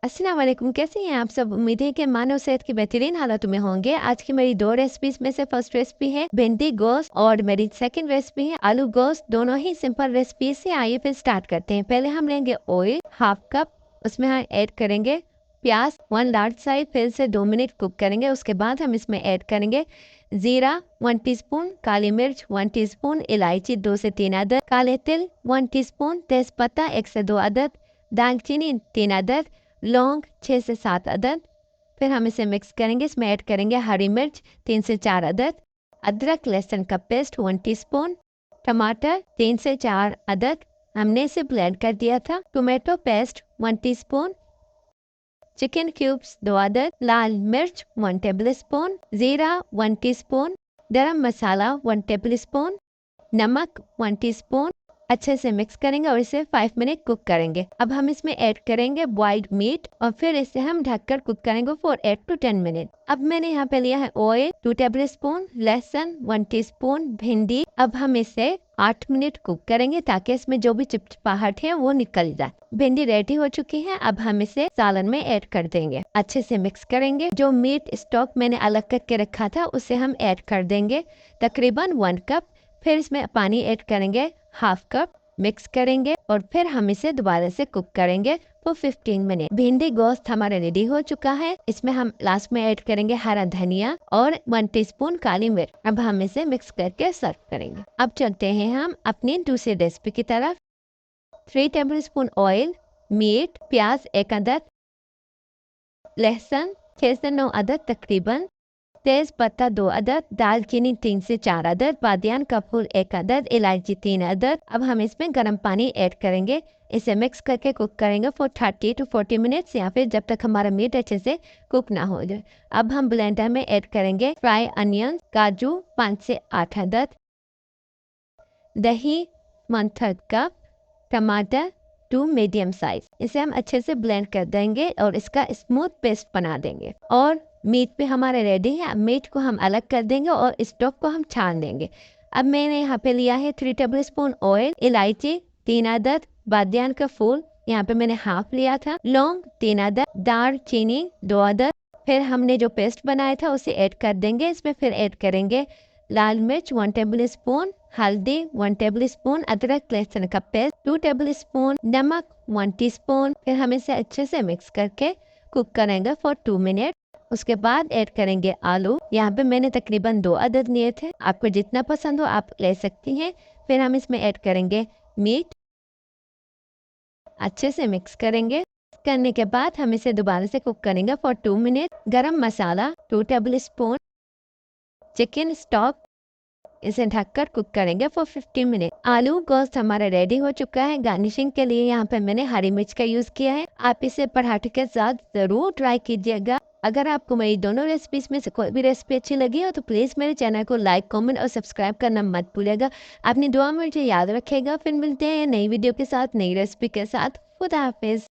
अस्सलाम वालेकुम, कैसे हैं आप सब? उम्मीद है कि मानव सेहत की बेहतरीन हालातों में होंगे। आज की मेरी 2 रेसिपीज़ में से फर्स्ट रेसिपी है भिंडी गोश्त और मेरी सेकंड रेसिपी है आलू गोश्त। दोनों ही सिंपल रेसिपीज़ से आइए फिर स्टार्ट करते हैं। पहले हम लेंगे ऑयल हाफ कप, उसमें हम ऐड करेंगे प्याज 1 लार्ज साइज, फिर से 2 मिनट कुक करेंगे। उसके बाद हम इसमें ऐड करेंगे जीरा 1 टीस्पून, काली मिर्च 1 टीस्पून, इलायची 2 से 3 अदद, काले तिल 1 टीस्पून, तेज़पत्ता 1 से 2 अदद, दालचीनी 3 अदद, लौंग 6 से 7 अदद। फिर हम इसे मिक्स करेंगे। इसमें ऐड करेंगे हरी मिर्च 3 से 4 अदद, अदरक लहसुन का पेस्ट 1 टीस्पून, टमाटर 3 से 4 अदद, हमने इसे ब्लेंड कर दिया था, tomato paste 1 teaspoon, chicken cubes 2 अदद, लाल मिर्च 1 टेबलस्पून, जीरा 1 टीस्पून, गरम मसाला 1 टेबलस्पून, नमक 1 टीस्पून। अच्छे से मिक्स करेंगे और इसे 5 मिनट कुक करेंगे। अब हम इसमें ऐड करेंगे बॉइल्ड मीट और फिर इसे हम ढककर कुक करेंगे फॉर 8 to 10 मिनट। अब मैंने यहाँ पे लिया है ऑयल 2 टेबलस्पून, लहसुन 1 टीस्पून, भिंडी। अब हम इसे 8 मिनट कुक करेंगे ताकि इसमें जो भी चिपचिपाहट है वो निकल जाए। भिंडी रेडी हो चुकी है। अब हम इसे सालन में ऐड कर देंगे। अच्छे से मिक्स करेंगे। जो मीट स्टॉक मैंने अलग करके रखा था उसे हम ऐड कर देंगे, तकरीबन 1 कप। फिर इसमें पानी ऐड करेंगे हाफ कप, मिक्स करेंगे और फिर हम इसे दोबारा से कुक करेंगे फॉर 15 मिनट। भिंडी गोश्त हमारा रेडी हो चुका है। इसमें हम लास्ट में ऐड करेंगे हरा धनिया और 1 टीस्पून काली मिर्च। अब हम इसे मिक्स करके सर्व करेंगे। अब चलते हैं हम अपनी दूसरी रेसिपी की तरफ। 3 टेबलस्पून ऑयल, मीट, प्याज 1 अदद, लहसुन 6 से 9 अदद तकरीबन, तेज पत्ता 2 अदद, दालचीनी 3 से 4 अदद, बादियान का फूल 1 अदद, इलायची 3 अदद। अब हम इसमें गर्म पानी ऐड करेंगे। इसे मिक्स करके कुक करेंगे फॉर 30 to 40 मिनट्स या फिर जब तक हमारा मीट अच्छे से कुक ना हो जाए। अब हम ब्लेंडर में ऐड करेंगे फ्राई अनियन, काजू 5 से 8 अदद, दही 1/3 कप, टमाटर 2 मीडियम साइज। इसे हम अच्छे से ब्लेंड कर देंगे और इसका स्मूथ पेस्ट बना देंगे। और मीट पे हमारे रेडी है। अब मीट को हम अलग कर देंगे और स्टोव को हम छान देंगे। अब मैंने यहाँ पे लिया है 3 टेबलस्पून ऑयल, इलायची 3 अदद, बादियान का फूल यहाँ पे मैंने हाफ लिया था, लौंग 3 अदद, दालचीनी 2 अदद। फिर हमने जो पेस्ट बनाया था उसे ऐड कर देंगे। इसमें फिर ऐड करेंगे लाल मिर्च 1 टेबलस्पून, हल्दी 1 टेबलस्पून, अदरक लहसुन का पेस्ट 2 टेबलस्पून, नमक 1 टीस्पून। फिर हम इसे अच्छे से मिक्स करके कुक करेंगे फॉर 2 मिनट। उसके बाद ऐड करेंगे आलू। यहाँ पे मैंने तकरीबन 2 अदद लिए थे, आपको जितना पसंद हो आप ले सकती हैं। फिर हम इसमें ऐड करेंगे मीट, अच्छे से मिक्स करेंगे। करने के बाद हम इसे दोबारा से कुक करेंगे फॉर 2 मिनट। गरम मसाला 2 टेबलस्पून, चिकन स्टॉक, इसे ढककर कुक करेंगे फॉर 15 मिनट। आलू गोश्त हमारा रेडी हो चुका है। गार्निशिंग के लिए यहाँ पे मैंने हरी मिर्च का यूज़ किया है। आप इसे पराठे के साथ ज़रूर ट्राई कीजिएगा। अगर आपको मेरी दोनों रेसिपीज़ में से कोई भी रेसिपी अच्छी लगी हो तो प्लीज़ मेरे चैनल को लाइक, कमेंट और सब्सक्राइब करना मत भूलिएगा। अपनी दुआ में मुझे याद रखेगा। फिर मिलते हैं नई वीडियो के साथ, नई रेसिपी के साथ। खुदा हाफिज़।